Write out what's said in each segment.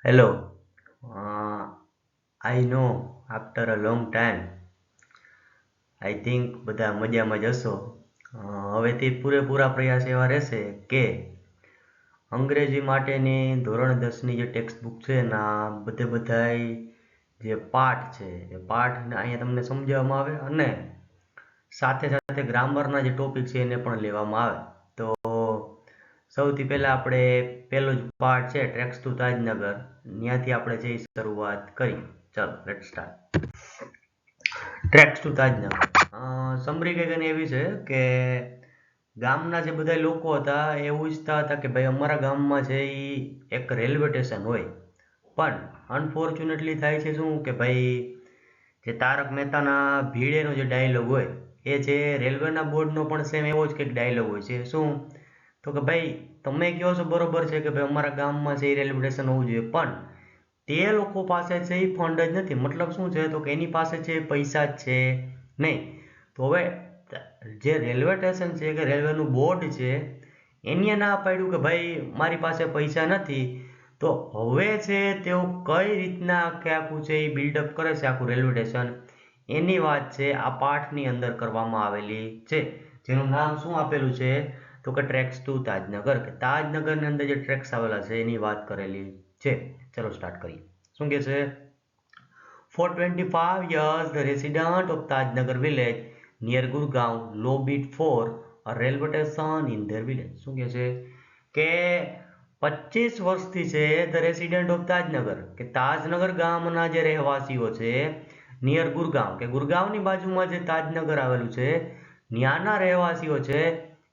Hello. I know after a long time, I think બધા મજામાં જ હશો. હવેથી પૂરેપૂરા પ્રયાસ એવા રહેશે કે અંગ્રેજી માટેની ધોરણ 10ની જે ટેક્સ્ટ બુક છે એના બધાય જે પાઠ છે એ પાઠને અહીંયા તમને સમજાવવામાં આવે અને સાથે સાથે ગ્રામરના જે ટોપિક છે એને પણ લેવામાં આવે. તો સૌથી પહેલા આપણે પહેલો જ પાઠ છે ટ્રેક્સ ટુ તાજનગર ત્યાંથી આપણે જે શરૂઆત કરી. ચાલો let start. Tracks to Tajnagar. Summary કંઈક એવી છે કે ગામના જે બધા લોકો હતા એ એવું ઈચ્છતા હતા કે ભાઈ અમારા ગામમાં છે એ એક રેલવે સ્ટેશન હોય. પણ અનફોર્ચ્યુનેટલી થાય છે શું કે ભાઈ જે તારક મહેતાના ભીડેનો જે ડાયલોગ હોય એ છે રેલવેના બોર્ડનો પણ સેમ એવો જ કંઈક ડાયલોગ હોય છે. શું? તો કે ભાઈ તમે કહો છો બરોબર છે કે ભાઈ અમારા ગામમાં છે એ રેલવે સ્ટેશન હોવું જોઈએ, પણ તે લોકો પાસે છે એ ફંડ જ નથી. મતલબ શું છે તો કે એની પાસે છે પૈસા જ છે નહીં. તો હવે જે રેલવે સ્ટેશન છે કે રેલવેનું બોર્ડ છે એને ના પાડ્યું કે ભાઈ મારી પાસે પૈસા નથી. તો હવે છે તેઓ કઈ રીતના આખું છે એ બિલ્ડઅપ કરે છે આખું રેલવે સ્ટેશન, એની વાત છે આ પાઠની અંદર કરવામાં આવેલી છે. જેનું નામ શું આપેલું છે તો કે ટ્રેક્સ ટુ તાજનગર, કે તાજનગરની અંદર જે ટ્રેક્સ આવેલા છે એની વાત કરેલી છે. ચલો સ્ટાર્ટ કરીએ. શું કે છે? For 25 years, the resident of Tajnagar village near Gurgaon lobbied for a railway station in their village. શું કે છે કે 25 વર્ષથી છે ધ રેસિડેન્ટ ઓફ તાજનગર, કે તાજનગર ગામના જે રહેવાસીઓ છે નિયર ગુરગાંવ, કે ગુરગાંવની બાજુમાં જે તાજનગર આવેલું છે ત્યાંના રહેવાસીઓ છે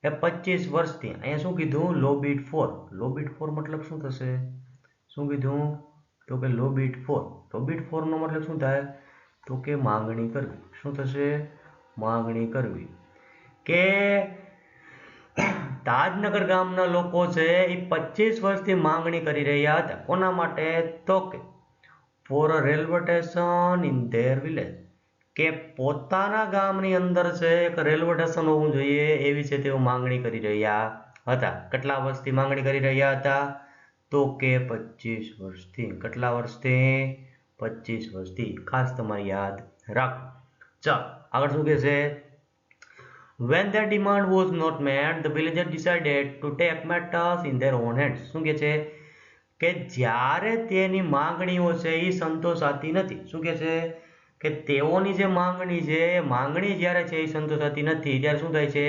એ 25 વર્ષથી અહીંયા શું કીધું લોબીડ ફોર. લોબીડ ફોર મતલબ શું થશે? શું કીધું તો કે લોબીડ ફોર. લોબીડ ફોરનો મતલબ શું થાય તો કે માંગણી કરવી. શું થશે? માંગણી કરવી. કે તાજનગર ગામના લોકો છે એ 25 વર્ષથી માંગણી કરી રહ્યા હતા. કોના માટે? તો કે for a railway station in their village, કે પોતાના ગામની અંદર છે એક રેલવે સ્ટેશન હોવું જોઈએ એવી છે તેઓ માંગણી કરી રહ્યા હતા. કેટલા વર્ષથી માંગણી કરી રહ્યા હતા? તો કે 25 વર્ષથી. કેટલા વર્ષથી? 25 વર્ષથી. ખાસ તમારે યાદ રાખો. ચાલો આગળ શું કહે છે? When their demand was not met, the villagers decided to take matters in their own hands. શું કે છે કે જ્યારે તેની માંગણીઓ છે એ સંતોષાતી નથી. શું કે છે કે તેઓની જે માંગણી છે એ માંગણી જ્યારે છે એ સંતોષાતી નથી ત્યારે શું થાય છે?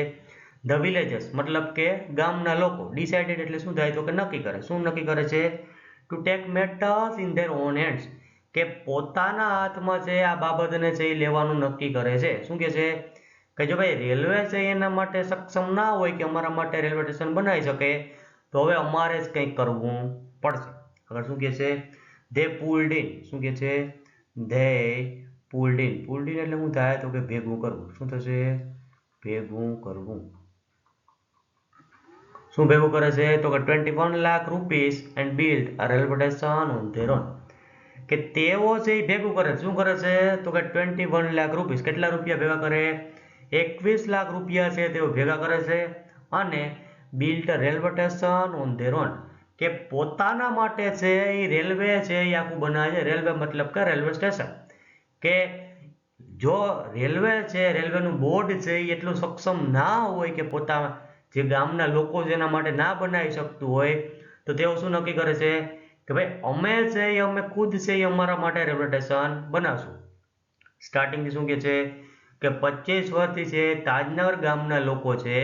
ધ વિલેજર્સ મતલબ કે ગામના લોકો ડિસાઇડેડ એટલે શું થાય તો કે નક્કી કરે. શું નક્કી કરે છે? To take matters in their on hands, કે પોતાના હાથમાં છે આ બાબતને છે એ લેવાનું નક્કી કરે છે. શું કે છે કે જો ભાઈ રેલવે છે એના માટે સક્ષમ ના હોય કે અમારા માટે રેલવે સ્ટેશન બનાવી શકે, તો હવે અમારે જ કંઈક કરવું પડશે. આગળ શું કે છે? They pulled in. શું કે છે? They pulled in. Pulled in એટલે શું થાય તો કે ભેગું કરવું. શું થશે? ભેગું કરવું. શું ભેગું કરે છે તો કે 21 lakh rupees and build a railway station on there on, કે તેઓ છે એ ભેગું કરે. શું કરે છે તો કે 21 લાખ રૂપીસ. કેટલા રૂપિયા ભેગા કરે? 21 લાખ રૂપિયા છે તેઓ ભેગા કરે છે અને built railway station on there on, કે પોતાના માટે છે એ રેલવે છે એ આખું બનાવે છે. રેલવે મતલબ કે રેલવે સ્ટેશન, કે જો રેલવે છે રેલવેનું બોર્ડ છે એ એટલું સક્ષમ ના હોય કે પોતા જે ગામના લોકો જેના માટે ના બનાવી શકતું હોય, તો તેઓ શું નક્કી કરે છે કે ભાઈ અમે છે એ અમે ખુદ છે એ અમારા માટે રેલવે સ્ટેશન બનાવશું. સ્ટાર્ટિંગથી શું કે છે કે 25 વર્ષથી છે તાજનગર ગામના લોકો છે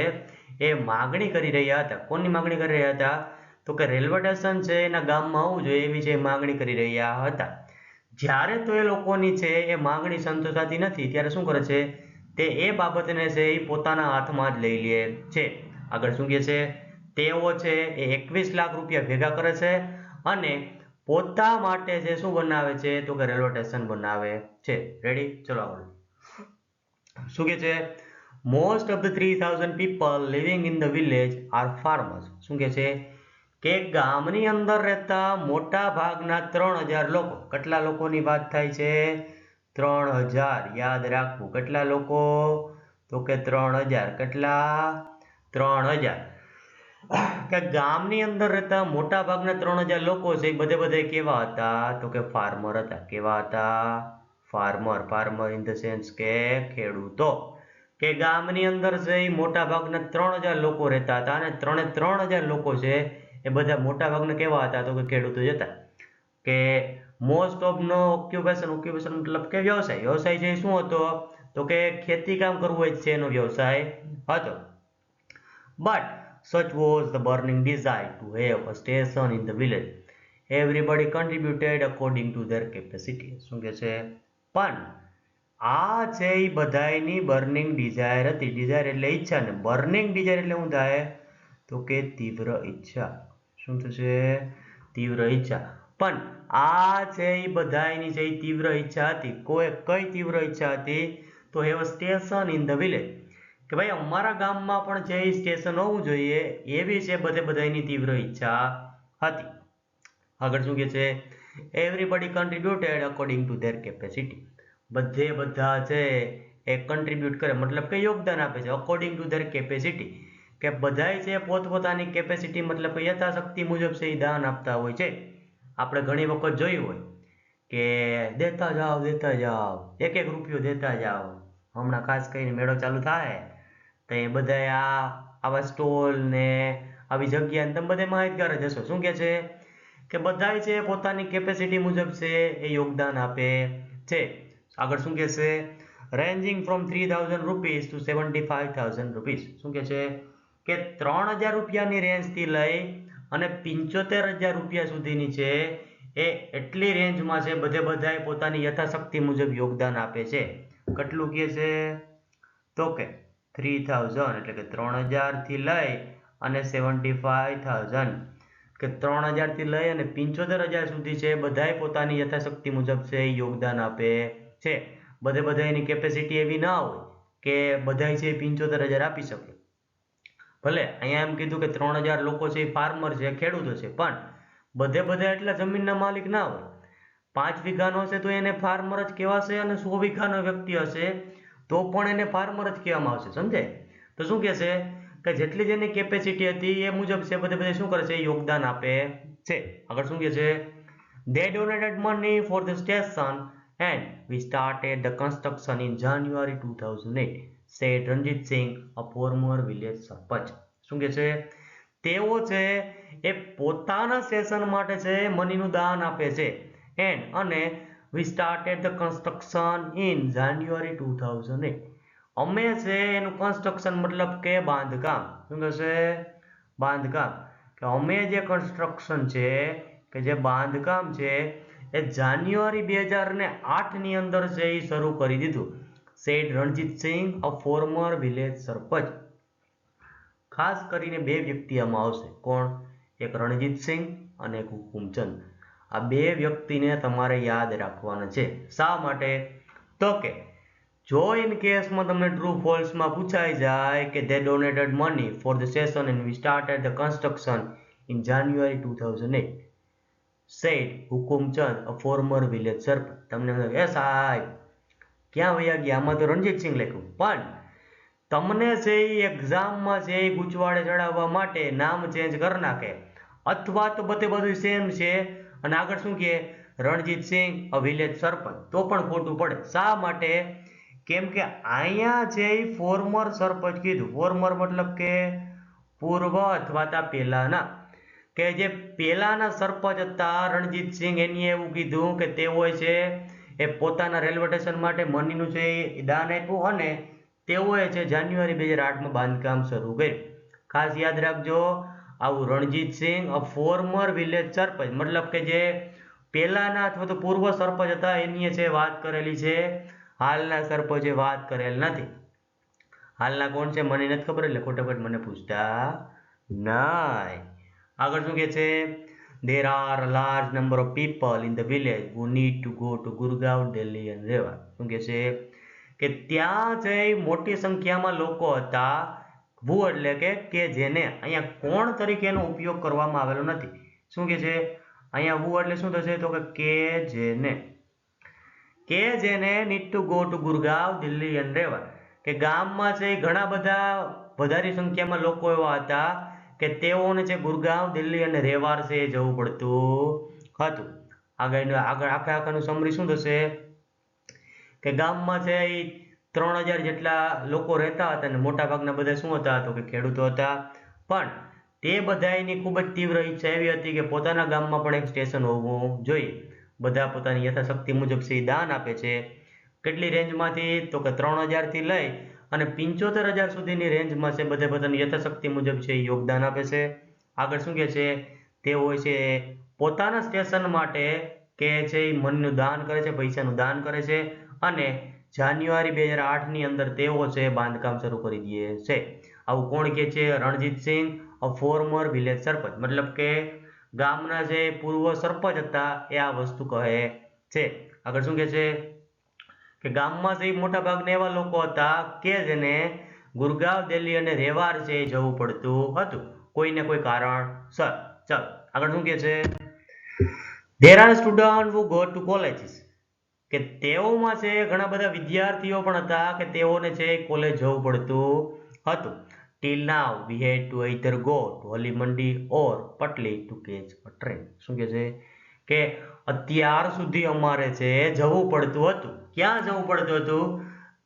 એ માગણી કરી રહ્યા હતા. કોની માગણી કરી રહ્યા હતા? તો કે રેલવે સ્ટેશન છે એના ગામમાં હોવું જોઈએ એવી છે માગણી કરી રહ્યા હતા. જ્યારે તો એ લોકોની છે એ માગણી સંતોષાતી નથી ત્યારે શું કરે છે તે એ બાબતને છે એ પોતાના હાથમાં જ લઈ લે છે. આગળ શું કહે છે? તેઓ છે એ 21 લાખ રૂપિયા ભેગા કરે છે અને પોતા માટે છે શું બનાવે છે તો કે રેલવે સ્ટેશન બનાવે છે. રેડી? ચલો આગળ શું કે છે? Most of the 3000 people living in the village R farmers. શું કે છે કે ગામની અંદર રહેતા મોટા ભાગના 3000 લોકો. કેટલા લોકોની વાત થાય છે? 3000. યાદ રાખવું. કેટલા લોકો? તો કે 3000. કેટલા? 3000. કે ગામની અંદર રહેતા મોટા ભાગના 3000 લોકો છે એ બધે કેવા હતા તો કે ફાર્મર હતા. કેવા હતા? Farmer. Farmer in the sense કે ખેડૂતો. કે ગામની અંદર છે એ મોટા ભાગના 3000 લોકો રહેતા હતા અને 3000 લોકો છે એ બધા મોટા ભાગના કેવા હતા તો કે ખેડૂતો જ હતા. કે મોસ્ટ ઓફ નો ઓક્યુપેશન મતલબ કે વ્યવસાય છે એ શું હતો તો કે ખેતી કામ કરવું હોય છે એનો વ્યવસાય હતો. But such was the burning desire to have a station in the village. Everybody contributed according to their capacity. શું કે છે? પણ આ છે એ બધાયની બર્નિંગ ડિઝાયર હતી. ડિઝાયર એટલે ઈચ્છા ને બર્નિંગ ડિઝાયર એટલે શું થાય તો કે તીવ્ર ઈચ્છા. શું થશે? તીવ્ર ઈચ્છા. પણ આ છે એ બધાયની છે એ તીવ્ર ઈચ્છા હતી. કઈ તીવ્ર ઈચ્છા હતી તો have station in the village. કે ભાઈ અમારા ગામમાં પણ જે સ્ટેશન હોવું જોઈએ એવી છે બધાની તીવ્ર ઈચ્છા હતી. આગળ શું કે છે? Everybody contributed according to their capacity. બધા છે એ કન્ટ્રીબ્યુટ કરે મતલબ કે યોગદાન આપે છે અકોર્ડિંગ ટુ ધેર કેપેસિટી. કે બધાય છે પોતપોતાની કેપેસિટી મતલબ કે યથાશક્તિ મુજબ છે એ દાન આપતા હોય છે. આપણે ઘણી વખત જોયું હોય કે દેતા જાઓ એક રૂપિયો દેતા જાઓ. હમણાં ખાસ કરીને મેળો ચાલુ થાય તો એ બધા આવા સ્ટોલ ને આવી જગ્યા તમે બધે માહિતગાર જ હશો. શું કે છે કે બધાય છે પોતાની કેપેસિટી મુજબ છે એ યોગદાન આપે છે. આગળ શું કે છે? Ranging from 3000 rupees to 75,000 rupees. શું કે છે કે 3000 રૂપિયાની રેન્જથી લઈ અને 75,000 રૂપિયા સુધીની છે એ એટલી રેન્જમાં છે બધાય પોતાની યથાશક્તિ મુજબ યોગદાન આપે છે. કેટલું કહે છે તો કે 3000 એટલે કે 3000 થી લઈ અને 75,000 કે 3000 થી લઈ અને 75,000 સુધી છે બધાય પોતાની યથાશક્તિ મુજબ છે યોગદાન આપે છે. બધાયની કેપેસિટી એવી ના હોય કે બધાય છે 75,000 આપી શકે. ભલે અહીંયા એમ કીધું કે 3000 લોકો છે એ ફાર્મર છે ખેડૂતો છે પણ બધા એટલા જમીનના માલિક ના હોય. 5 વીઘાનો હશે તો એને ફાર્મર જ કહેવાશે અને 100 વીઘાનો વ્યક્તિ હશે તો પણ એને ફાર્મર જ કહેવામાં આવશે. સમજાય? તો શું કહેશે કે જેટલી જેની કેપેસિટી હતી એ મુજબ છે બધે શું કરે છે યોગદાન આપે છે. આગળ શું કહે છે? They donated money for the station and we started the construction in January 2008, said Ranjit Singh, a former village સરપંચ. શું કે છે? તેઓ છે એ પોતાના સ્ટેશન માટે છે મનીનું દાન આપે છે અને we started the construction in January 2008. અમે છે એનું કન્સ્ટ્રક્શન મતલબ કે બાંધકામ. શું કહેશે? બાંધકામ. કે અમે જે કન્સ્ટ્રક્શન છે કે જે બાંધકામ છે એ જાન્યુઆરી 2008 ની અંદર છે એ શરૂ કરી દીધું. સેડ રણજીત સિંહ, અ ફોર્મર વિલેજ સરપંચ. ખાસ કરીને બે વ્યક્તિ આમાં આવશે. કોણ? એક રણજીત સિંહ અને એક હુકુમચંદ. આ બે વ્યક્તિને તમારે યાદ રાખવાના છે. શા માટે? તો કે જો ઇન કેસમાં તમને ટ્રુ ફોલ્સમાં પૂછાઈ જાય કે they donated money for the station and we started the construction in January 2008, said હુકુમચંદ, a former village સરપંચ. તમને એ સાહેબ ક્યાં વયા ગયા? આમાં તો રણજીત સિંહ લખ્યું પણ તમને છે એ એક્ઝામમાં છે એ ગૂંચવાડે ચડાવવા માટે નામ ચેન્જ કરી નાખે અથવા તો બધું સેમ છે અને આગળ શું કહે રણજીત સિંહ અ વિલેજ સરપંચ તો પણ ખોટું પડે. શા માટે? કેમ કે અહીંયા છે એ ફોર્મર સરપંચ કીધું. ફોર્મર મતલબ કે પૂર્વ અથવા તા પહેલાના. કે જે પહેલાના સરપંચ હતા રણજીત સિંહ એની એવું કીધું કે તેઓએ છે એ પોતાના રેલવે સ્ટેશન માટે મનીનું છે એ દાન આપ્યું અને તેઓએ છે જાન્યુઆરી 2008માં બાંધકામ શરૂ કર્યું. ખાસ યાદ રાખજો આવું રણજીત સિંહ અ ફોર્મર વિલેજ સરપંચ મતલબ કે જે પહેલાના અથવા તો પૂર્વ સરપંચ હતા એની છે વાત કરેલી છે. હાલના સરપંચે વાત કરેલ નથી. હાલના કોણ છે મને નથી ખબર એટલે ખોટાખોટ મને પૂછતા નહીં. આગળ શું કે છે? There are a large number of people in the village who need to go to Gurgaon, Delhi and રહેવા. શું કે છે? કે ત્યાં છે મોટી સંખ્યામાં લોકો હતા. ભૂ એટલે કે જેને અહીંયા કોણ તરીકેનો ઉપયોગ કરવામાં આવેલો નથી. શું કે છે? અહીંયા ભૂ એટલે શું થશે તો કે જેને need to go to Gurgaon Delhi અને રહેવા. કે ગામમાં છે ઘણા બધા વધારે સંખ્યામાં લોકો એવા હતા કે તેઓને છે ગુરગાંવ, દિલ્હી અને રેવાર છે એ જવું પડતું હતું. આગળ આખાનું સમરી શું થશે કે ગામમાં છે એ 3000 જેટલા લોકો રહેતા હતા અને મોટા ભાગના બધા શું હતા તો કે ખેડૂતો હતા. પણ તે બધાની ખૂબ જ તીવ્ર ઈચ્છા એવી હતી કે પોતાના ગામમાં પણ એક સ્ટેશન હોવું જોઈએ. બધા પોતાની યથાશક્તિ મુજબ છે દાન આપે છે. કેટલી રેન્જમાંથી તો કે 3000 થી લઈ અને 75000 સુધીની રેન્જમાં છે બધે પોતાની યથાશક્તિ મુજબ છે યોગદાન આપે છે. આગળ શું કહે છે તે હોય છે પોતાના સ્ટેશન માટે કે છે એ મનનું દાન કરે છે, પૈસાનું દાન કરે છે અને જાન્યુઆરી 2008ની અંદર તેઓ છે બાંધકામ શરૂ કરી દે છે. આવું કોણ કહે છે? રણજીતસિંહ, અ ફોર્મર વિલેજ સરપંચ, મતલબ કે ગામના જે પૂર્વ સરપંચ હતા એ આ વસ્તુ કહે છે. આગળ શું કહે છે કે ગામમાં જે મોટા ભાગના એવા લોકો હતા કે જેને ગુરગાંવ, દિલ્હી અને રેવાર છે જવું પડતું હતું કોઈને કોઈ કારણસર. ચાલો આગળ શું કહે છે? There are students who go to colleges. કે તેઓમાં છે ઘણા બધા વિદ્યાર્થીઓ પણ હતા કે તેઓને છે કોલેજ જવું પડતું હતું. Till now we had to either go to Holi Mandi or Patli to catch a train. શું કહે છે કે અત્યાર સુધી અમારે છે જવું પડતું હતું. ક્યાં જવું પડતું હતું?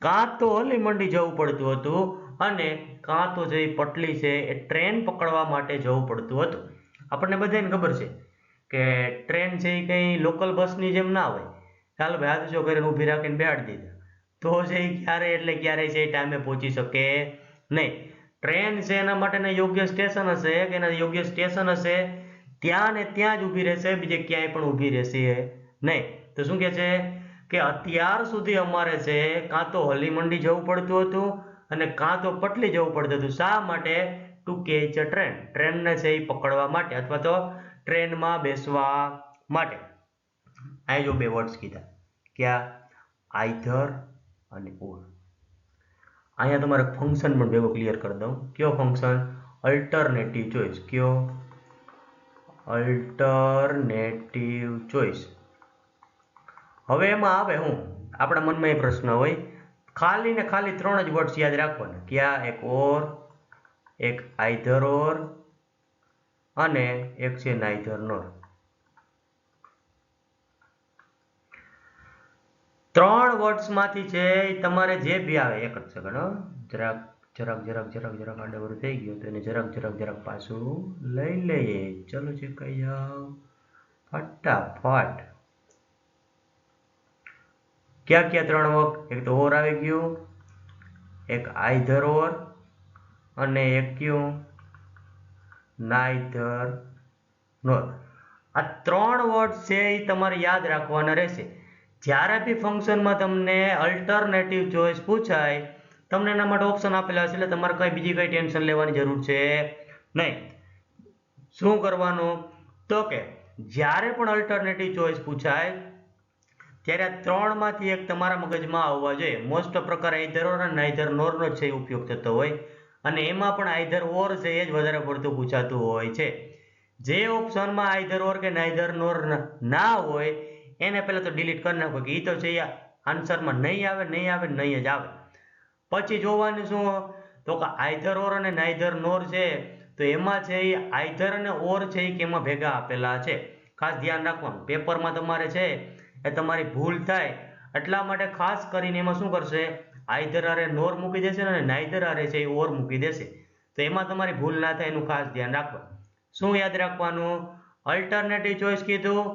કાં તો હલી મંડી જવું પડતું હતું અને કાં તો જે પટલી છે એ ટ્રેન પકડવા માટે જવું પડતું હતું. આપણને બધાને ખબર છે કે ટ્રેન છે એ કંઈ લોકલ બસની જેમ ના હોય. ચાલો ભાઈ હાથ જો કરીને ઊભી રાખીને બેહાડી દીધા તો છે એ ક્યારે એટલે ક્યારે છે એ ટાઈમે પહોંચી શકે નહીં. ટ્રેન છે એના માટેના યોગ્ય સ્ટેશન હશે કે એના યોગ્ય સ્ટેશન હશે ત્યાં ને ત્યાં જ ઊભી રહેશે, બીજે ક્યાંય પણ ઊભી રહેશે નહીં. તો શું કહે છે કે અત્યાર સુધી અમારે છે કાં તો હલી મંડી જવું પડતું હતું અને કાં તો પટલી જવું પડતું હતું. શા માટે? ટુ કેચ અ ટ્રેન, ટ્રેનને છે એ પકડવા માટે અથવા તો ટ્રેનમાં બેસવા માટે. અહીં જો બે વર્ડ્સ કીધા ક્યાં? આઈધર અને ઓર. અહીંયા તમારે ફંક્શન પણ ભેગો ક્લિયર કરી દઉં. કયો ફંક્શન? Alternative choice. કયો? Alternative choice. હવે એમાં આવે હું આપણા મનમાં એ પ્રશ્ન હોય ખાલી ને ખાલી 3 જ વર્ડ્સ યાદ રાખવાના. ક્યાં? એક ઓર, એક આઈધર ઓર અને એક છે નાઈધર નોર. 3 વર્ડ્સમાંથી છે તમારે જે બી આવે એક જ સેકન્ડ જરાક આડેવરું થઈ ગયું તો એને જરાક પાછું લઈ લઈએ. ચલો છે કઈ જાઓ ફટાફટ. ક્યાં 3 વર્ડ? એક તો ઓર આવી ગયું, એક આઈધર ઓર અને એક કયું? નાઈધર નોર. આ 3 વર્ડ છે એ તમારે યાદ રાખવાના રહેશે. જ્યારે બી ફંક્શનમાં તમને અલ્ટરનેટિવ ચોઇસ પૂછાય તમને એના માટે ઓપ્શન આપેલા હશે એટલે તમારે બીજી કઈ ટેન્શન લેવાની જરૂર છે નહીં. શું કરવાનું? તો કે જ્યારે પણ અલ્ટરનેટિવ ચોઇસ પૂછાય ત્યારે આ 3માંથી એક તમારા મગજમાં આવવા જોઈએ. મોસ્ટ ઓફ પ્રકાર આઈધર ઓર અને નાઈધર નોરનો જ છે ઉપયોગ થતો હોય અને એમાં પણ આઈધર ઓર છે એ જ વધારે પડતું પૂછાતું હોય છે. જે ઓપ્શનમાં આઈધર ઓર કે નાઈધર નોર ના હોય એને પહેલા તો ડિલીટ કરી નાખો કે એ તો છે આન્સરમાં નહીં આવે જ આવે. પછી જોવાનું શું તો કે આઈધર ઓર અને નાઈધર નોર છે તો એમાં છે એ આઈધર અને ઓર છે એ કેમાં ભેગા આપેલા છે. ખાસ ધ્યાન રાખવાનું પેપરમાં તમારે છે એ તમારી ભૂલ થાય એટલા માટે ખાસ કરીને એમાં શું કરશે આઈધર આરે નોર મૂકી દેશે અને નાઈધર આરે છે એ ઓર મૂકી દેશે. તો એમાં તમારી ભૂલ ના થાય એનું ખાસ ધ્યાન રાખવાનું. શું યાદ રાખવાનું? અલ્ટરનેટિવ ચોઇસ કીધું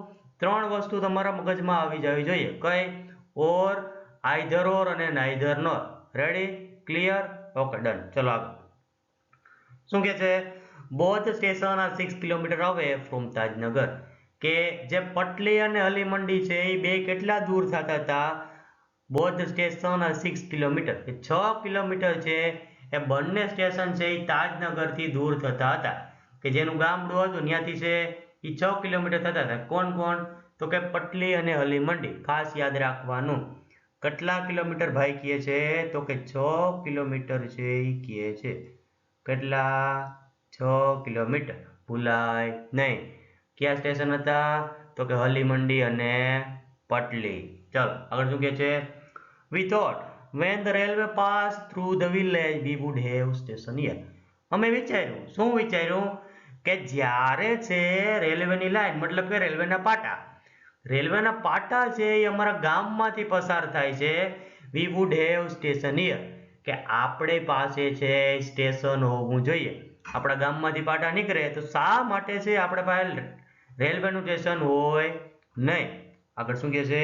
3 વસ્તુ તમારા મગજમાં આવી જવી જોઈએ. કઈ? ઓર, આઈધર ઓર અને neither nor. Ready? Clear? Okay done. ચલો આગળ. શું કહે છે? Both station are 6 kilometre away from Tajnagar. કે જે પટલી અને હલી મંડી છે એ બે કેટલા દૂર થતા હતા? Both station are 6 kilometre. 6 kilometre છે એ બંને સ્ટેશન છે એ તાજનગરથી દૂર થતા હતા. કે જેનું ગામડું હતું ત્યાંથી છે એ 6 કિલોમીટર થતા હતા. કોણ કોણ? તો કે પટલી અને હલી મંડી. ખાસ યાદ રાખવાનું. કેટલા કિલોમીટર ભાઈ કહે છે? તો કે 6 કિલોમીટર છે એ કહે છે. કેટલા? 6 કિલોમીટર. ભૂલાય નહીં. કયા સ્ટેશન હતા? તો કે હલી મંડી અને પટલી. ચાલો આગળ શું કહે છે? We thought when the railway passed through the village we would have station here. અમે વિચાર્યું, શું વિચાર્યું કે જ્યારે છે રેલવેની લાઈન મતલબ કે રેલવેના પાટા છે એ અમારા ગામમાંથી પસાર થાય છે. વી વુડ હેવ સ્ટેશન હિયર, કે આપણે પાસે છે સ્ટેશન હોવું જોઈએ. આપણા ગામમાંથી પાટા નીકળે તો શા માટે છે આપણે પાસે રેલવેનું સ્ટેશન હોય નહીં? આગળ શું કહે છે?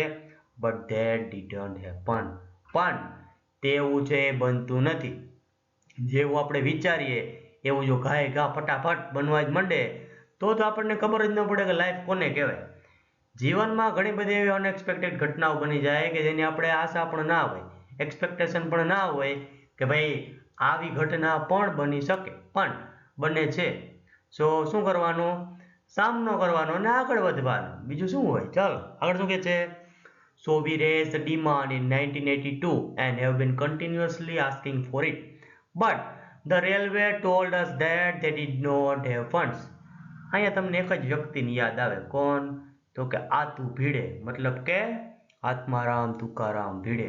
બટ ધેટ ડિડન્ટ હેપન, પણ તેવું છે એ બનતું નથી. જેવું આપણે વિચારીએ એવું જો ઘા ફટાફટ બનવા જ માંડે તો આપણને ખબર જ ન પડે કે લાઈફ કોને કહેવાય. જીવનમાં ઘણી બધી એવી અનએક્સપેક્ટેડ ઘટનાઓ બની જાય કે જેની આપણે આશા પણ ના હોય, એક્સપેક્ટેશન પણ ના હોય કે ભાઈ આવી ઘટના પણ બની શકે, પણ બને છે. શું કરવાનું? સામનો કરવાનો અને આગળ વધવાનું. બીજું શું હોય? ચાલો આગળ શું કહે છે? So we raised the demand in 1982 and have been continuously asking for it. But the railway told us that they did not have funds. અહીંયા તમને એક જ વ્યક્તિની યાદ આવે. કોણ? તો કે આતુ ભીડે, મતલબ કે આત્મારામ તુકારામ ભીડે.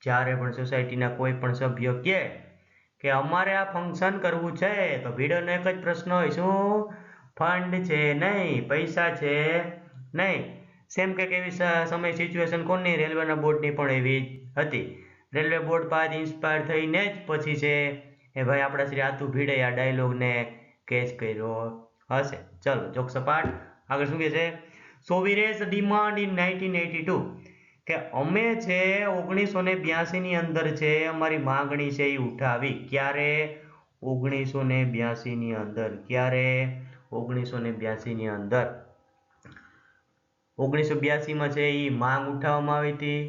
જ્યારે પણ સોસાયટીના કોઈ પણ સભ્ય કહે કે અમારે આ ફંક્શન કરવું છે તો ભીડેનો એક જ પ્રશ્ન હોય, શું? ફંડ છે નહીં, પૈસા છે નહીં. સેમ કે એવી સમય સિચ્યુએશન કોની? રેલવેના બોર્ડની પણ એવી જ હતી. રેલવે બોર્ડ પાસે ઇન્સ્પાયર થઈને જ પછી છે એ ભાઈ આપણા શ્રી આતુ ભીડે આ ડાયલોગને કેચ કર્યો હશે. ચલો જોક સપાટ. આગળ શું કહે છે? So we raised demand in 1982, કે અમે છે 1982 ની અંદર છે અમારી માંગણી છે એ ઉઠાવી. ક્યારે? 1982 ની અંદર. ક્યારે? 1982 ની અંદર. 1982માં છે એ માંગ ઉઠાવવામાં આવી હતી.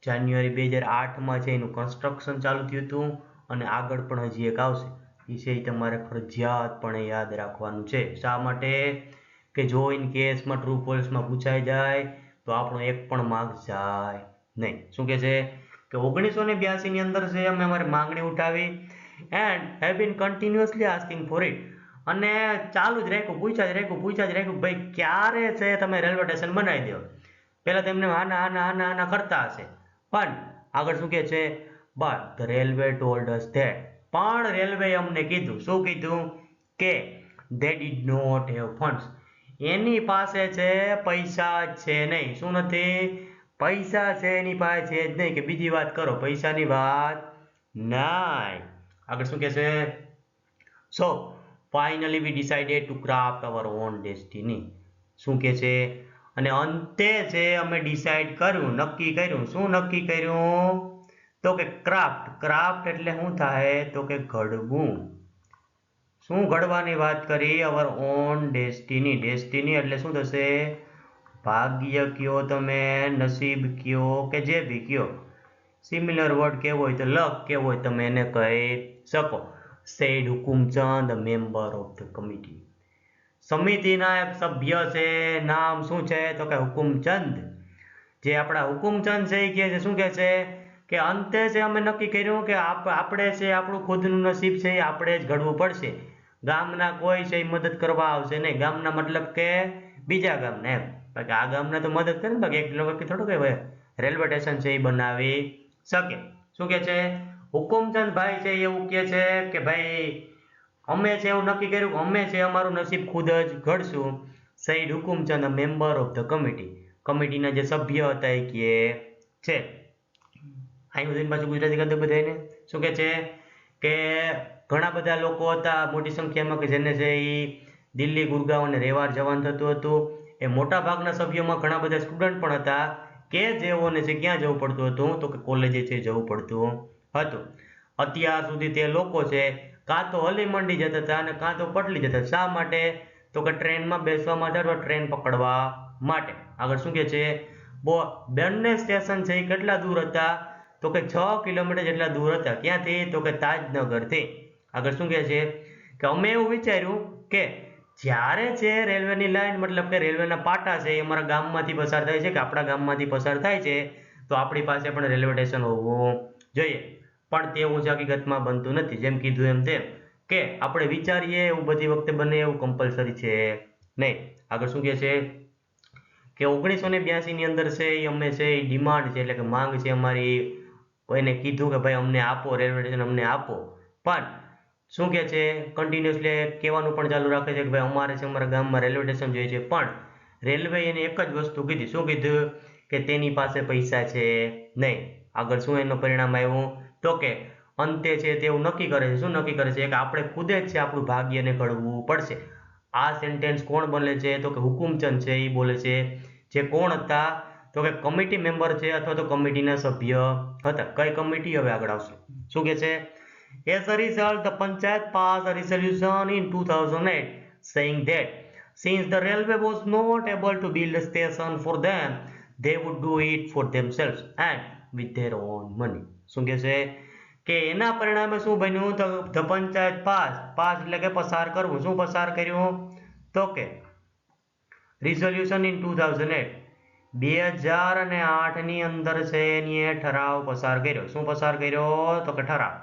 જાન્યુઆરી 2008માં છે એનું કન્સ્ટ્રક્શન ચાલુ થયું હતું અને આગળ પણ હજી એક આવશે. એ છે એ તમારે ફરજિયાતપણે યાદ રાખવાનું છે. શા માટે? કે જો ઇન કેસમાં ટ્રુ ફોલ્સમાં પૂછાઈ જાય તો આપણો એક પણ માર્ક્સ જાય નહીં. શું કહે છે? કે 1982 ની અંદર છે અમે અમારી માંગણી ઉઠાવી and have been continuously asking for it, અને ચાલુ જ રાખ્યું, પૂછ્યા જ રાખ્યું ભાઈ ક્યારે છે તમે રેલવે સ્ટેશન બનાવી દો. પહેલા તેમને આના કરતા હશે, પણ આગળ શું કહે છે? But the railway told us that, પણ રેલવે અમને કીધું. શું કીધું? કે they did not have funds, એની પાસે છે પૈસા છે નહીં. શું નથી? પૈસા છે એની પાસે છે જ નહીં. કે બીજી વાત કરો, પૈસાની વાત નહીં. આગળ શું કહે છે? So finally we decided to craft our own destiny. શું કહે છે? અને અંતે છે અમે ડિસાઈડ કર્યું, નક્કી કર્યું. શું નક્કી કર્યું? તો કે ક્રાફ્ટ એટલે શું થાય? તો કે ઘડવું. શું ઘડવાની વાત કરી? અવર ઓન ડેસ્ટિની. ડેસ્ટિની એટલે શું થશે? ભાગ્ય કયો તમે, નસીબ કયો કે જે બી કયો. સિમિલર વર્ડ કેવો હોય તો લક કેવો હોય તમે એને કહી શકો. Said Hukumchand, member of the committee. સમિતિના એક સભ્ય છે, નામ શું છે? તો કે હુકુમચંદ. જે આપણા હુકુમચંદ છે એ કહે છે, શું કહે છે? કે અંતે છે અમે નક્કી કર્યું કે આપણે છે આપણું ખુદનું નસીબ છે એ આપણે જ ઘડવું પડશે. ગામના કોઈ છે એ મદદ કરવા આવશે નહીં. ગામના મતલબ કે બીજા ગામના એમ. બાકી આ ગામના તો મદદ કરે ને, બાકી એક વ્યક્તિ થોડું કહેવાય રેલવે સ્ટેશન છે એ બનાવી શકે. શું કહે છે? હુકુમચંદ ભાઈ છે એવું કહે છે કે ભાઈ અમે છે એવું નક્કી કર્યું કે અમે છે અમારું નસીબ ખુદ જ ઘડશું. સઈદ હુકુમચંદ, મેમ્બર ઓફ ધ કમિટી. કમિટીના જે સભ્ય હતા એ કહે છે. અહીં પાછું ગુજરાતી કરી દો બધાને. શું કહે છે? કે ઘણા બધા લોકો હતા મોટી સંખ્યામાં કે જેને છે એ દિલ્હી, ગુરગાંવ અને રેવાર જવાનું થતું હતું. એ મોટા ભાગના સભ્યોમાં ઘણા બધા સ્ટુડન્ટ પણ હતા કે જેઓને છે ક્યાં જવું પડતું હતું? તો કે કોલેજે છે જવું પડતું હતું. અત્યાર સુધી તે લોકો છે કાં તો હલી મંડી જતા હતા અને કાં તો પટલી જતા. શા માટે? તો કે ટ્રેનમાં બેસવા માટે અથવા ટ્રેન પકડવા માટે. આગળ શું કહે છે? બંને સ્ટેશન છે એ કેટલા દૂર હતા? તો કે 6 કિલોમીટર જેટલા દૂર હતા. ક્યાંથી? તો કે તાજનગરથી. આગળ શું કહે છે? કે અમે એવું વિચાર્યું કે જ્યારે છે રેલવેની લાઈન મતલબ કે રેલવેના પાટા છે એ અમારા ગામમાંથી પસાર થાય છે કે આપણા ગામમાંથી પસાર થાય છે તો આપણી પાસે પણ રેલવે સ્ટેશન હોવું જોઈએ. પણ તેવું જ હકીકતમાં બનતું નથી. જેમ કીધું એમ તેમ કે આપણે વિચારીએ એવું બધી વખતે બને એવું કમ્પલસરી છે નહીં. આગળ શું કહે છે? કે 1982 ની અંદર છે એ અમે છે એ ડિમાન્ડ છે એટલે કે માંગ છે અમારી, કોઈને કીધું કે ભાઈ અમને આપો રેલવે સ્ટેશન, અમને આપો. પણ શું કે છે, કન્ટિન્યુઅસલી કહેવાનું પણ ચાલુ રાખે છે કે ભાઈ અમારે છે અમારા ગામમાં રેલવે સ્ટેશન જોઈએ છે, પણ રેલવે એને એક જ વસ્તુ કીધી. શું કીધું? કે તેની પાસે પૈસા છે નહીં. આગળ શું એનું પરિણામ આવ્યું? તો કે અંતે છે તેવું નક્કી કરે છે. શું નક્કી કરે છે? કે આપણે ખુદે જ છે આપણું ભાગ્યને ઘડવું પડશે. આ સેન્ટેન્સ કોણ બોલે છે? તો કે હુકુમચંદ છે એ બોલે છે. જે કોણ હતા? તો કે કમિટી મેમ્બર છે અથવા તો કમિટીના સભ્ય હતા. કઈ કમિટી? હવે આગળ આવશે. શું કે છે? As a result, the Panchayat passed a resolution in 2008 saying that since the railway was not able to build a station for them, they would do it for themselves and with their own money. શું કે છે? કે એના પરિણામે શું બન્યું? તો the panchayat pass એટલે કે પસાર કરવું. શું પસાર કર્યું? તો કે રિઝોલ્યુશન ઇન 2008 2008 ની અંદર છે એની ઠરાવ પસાર કર્યો. શું પસાર કર્યો? તો કે ઠરાવ.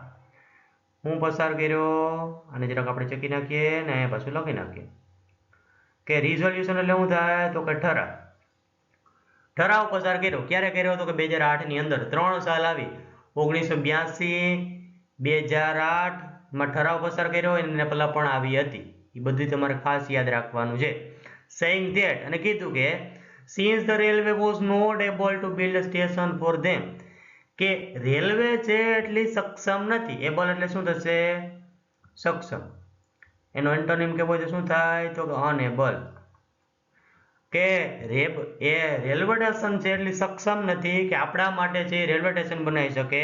હું પસાર કર્યો અને જરાક આપણે ચેકી નાખીએ ને પાછું લખી નાખીએ કે રિઝોલ્યુશન એટલે શું થાય? તો કે ઠરાવ પસાર કર્યો. ક્યારે કર્યો? તો કે 2008 ની અંદર 3 સાલ આવી 1982 2008 માં ઠરાવ પસાર કર્યો એને પહેલા પણ આવી હતી. એ બધું તમારે ખાસ યાદ રાખવાનું છે. saying that અને કીધું કે since the railway was not able to build a station for them, કે રેલવે છે એટલી સક્ષમ નથી. એબલ એટલે શું થશે? સક્ષમ. એનો એન્ટોનિમ કેવો હોય તો શું થાય? તો અનએબલ. કે રેલવે સ્ટેશન છે એટલી સક્ષમ નથી કે આપણા માટે છે રેલવે સ્ટેશન બનાવી શકે.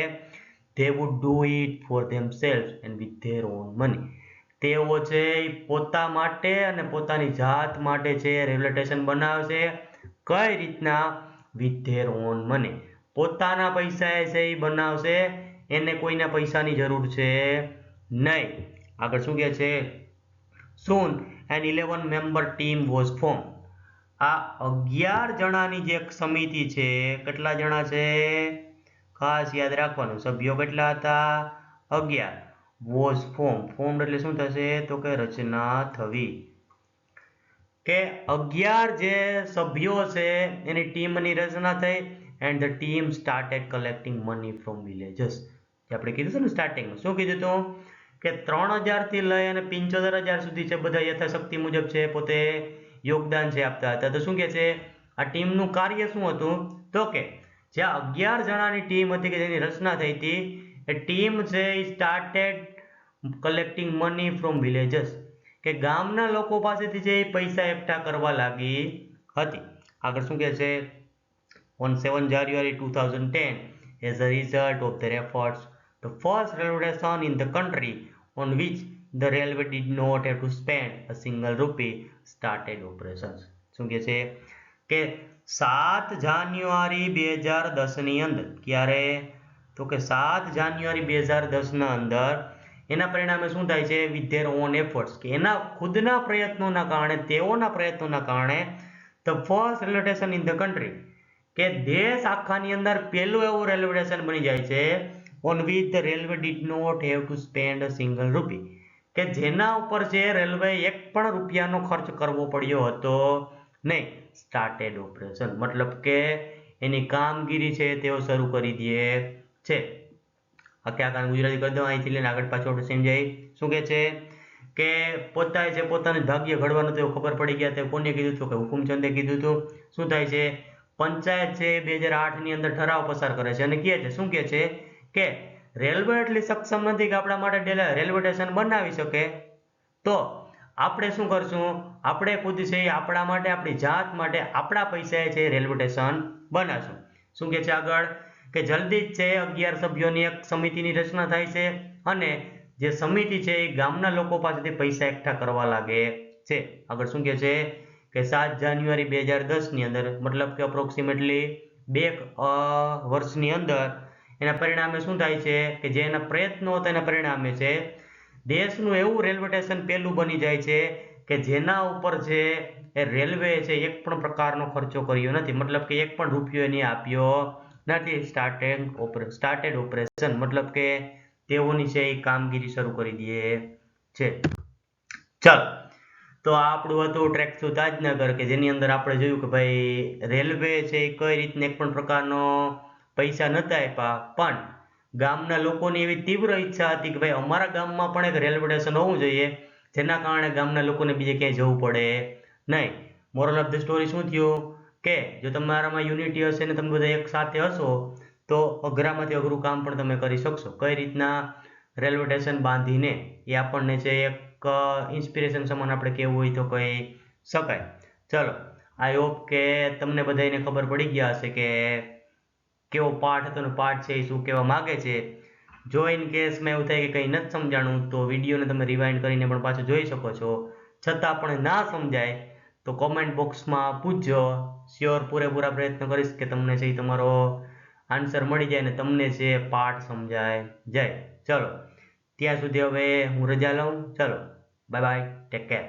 they would do it for themselves and with their own money. તેઓ છે પોતા માટે અને પોતાની જાત માટે છે રેલવે સ્ટેશન બનાવશે. કઈ રીતના? with their own money. પોતાના પૈસા છે એ બનાવશે. એને કોઈના પૈસાની જરૂર છે નહીં. આગળ શું કહે છે? soon an 11-member team was formed. આ 11 જણાની જે સમિતિ છે, કેટલા જણા છે? ખાસ યાદ રાખવાનું. સભ્યો કેટલા હતા? 11. was formed એટલે શું થશે? તો કે રચના થવી. કે 11 જે સભ્યો છે એની ટીમની રચના થઈ. and the team started collecting money from villages. જે આપણે કીધું હતું ને સ્ટાર્ટિંગમાં. શું કીધું હતું? કે 3000 થી લઈ અને 75000 સુધી છે બધા યથાશક્તિ મુજબ છે પોતે યોગદાન છે આપતા હતા. તો શું કે છે? આ ટીમનું કાર્ય શું હતું? તો કે જે 11 જણાની ટીમ હતી કે જેની રચના થઈ હતી એ ટીમ છે એ started collecting money from villages. કે ગામના લોકો પાસેથી જે પૈસા એકઠા કરવા લાગી હતી. આગળ શું કહે છે? on 7 January 2010, as a result of their efforts, the first railway station in the country on which the railway did not have to spend a single rupee started operations. શું કહે છે? કે 7 જાન્યુઆરી 2010 ની અંદર. ક્યારે? તો કે 7 જાન્યુઆરી 2010 ના અંદર એના પરિણામે શું થાય છે? with their own efforts. કે એના ખુદના પ્રયત્નોના કારણે, તેઓના પ્રયત્નોના કારણે the first railway station in the country, કે દેશ આખાની અંદર પહેલું એવું રેલવે સ્ટેશન બની જાય છે on which the railway did not have to spend a single rupee. કે જેના ઉપર છે રેલવે એક પણ રૂપિયાનો ખર્ચ કરવો પડ્યો હતો નહીં. સ્ટાર્ટેડ ઓપરેશન મતલબ કે એની કામગીરી છે તેઓ શરૂ કરી દે છે. આખે ગુજરાતી કરી દો અહીંથી લઈને આગળ પાછળ સમજાય. શું કે છે? કે પોતાએ છે પોતાનું ભાગ્ય ઘડવાનું તો ખબર પડી ગયા. તે કોને કીધું હતું? કે હુકુમચંદે કીધું હતું. શું થાય છે? પંચાયત છે 2008 ની અંદર ઠરાવ પસાર કરે છે અને કહે છે શું કહે છે? કે રેલવે એટલી સક્ષમ નથી કે આપણા માટે રેલવે સ્ટેશન બનાવી શકે. તો આપણે શું કરશું? આપણે ખુદ છે આપણા માટે, આપણી જાત માટે, આપણા પૈસા છે રેલવે સ્ટેશન બનાવશું. શું કહે છે આગળ? કે જલ્દી જ છે 11 સભ્યોની એક સમિતિની રચના થાય છે અને જે સમિતિ છે એ ગામના લોકો પાસેથી પૈસા એકઠા કરવા લાગે છે. આગળ શું કહે છે? કે 7 જાન્યુઆરી 2010 ની અંદર મતલબ કે અપ્રોક્સિમેટલી 2 વર્ષની અંદર એના પરિણામે શું થાય છે? કે જે એના પ્રયત્નો હતા એના પરિણામે છે દેશનું એવું રેલવે સ્ટેશન પહેલું બની જાય છે કે જેના ઉપર છે એ રેલવે છે એક પણ પ્રકારનો ખર્ચો કર્યો નથી. મતલબ કે એક પણ રૂપિયો એને આપ્યો નથી. સ્ટાર્ટેડ ઓપરેશન મતલબ કે તેઓની છે એ કામગીરી શરૂ કરી દે છે. ચાલો, તો આ આપણું હતું ટ્રેક થ્રુ તાજનગર કે જેની અંદર આપણે જોયું કે ભાઈ રેલવે છે એ કઈ રીતના એક પણ પ્રકારનો પૈસા નતા આપ્યા પણ ગામના લોકોની એવી તીવ્ર ઈચ્છા હતી કે ભાઈ અમારા ગામમાં પણ એક રેલવે સ્ટેશન હોવું જોઈએ, જેના કારણે ગામના લોકોને બીજે ક્યાંય જવું પડે નહીં. મોરલ ઓફ ધ સ્ટોરી શું થયું કે જો તમારામાં યુનિટી હશે ને તમે બધા એક સાથે હશો તો અઘરામાંથી અઘરું કામ પણ તમે કરી શકશો. કઈ રીતના રેલવે સ્ટેશન બાંધીને, એ આપણને જે એક ઇન્સ્પિરેશન સમાન આપણે કહેવું હોય તો કહી શકાય. ચલો, આઈ હોપ કે તમને બધાને ખબર પડી ગયા હશે કે કેવો પાઠ હતો ને પાઠ છે એ શું કહેવા માંગે છે. જો ઇન કેસમાં એવું થાય કે કંઈ નથી સમજાણું તો વિડીયોને તમે રિવાઇન્ડ કરીને પણ પાછું જોઈ શકો છો. છતાં પણ ના સમજાય તો કોમેન્ટ બોક્સમાં પૂછજો. શ્યોર પૂરેપૂરા પ્રયત્ન કરીશ કે તમને છે એ તમારો આન્સર મળી જાય ને તમને જે પાઠ સમજાય જાય. ચલો, ત્યાં સુધી હવે હું રજા લઉં. ચલો, બાય બાય, ટેક કેર.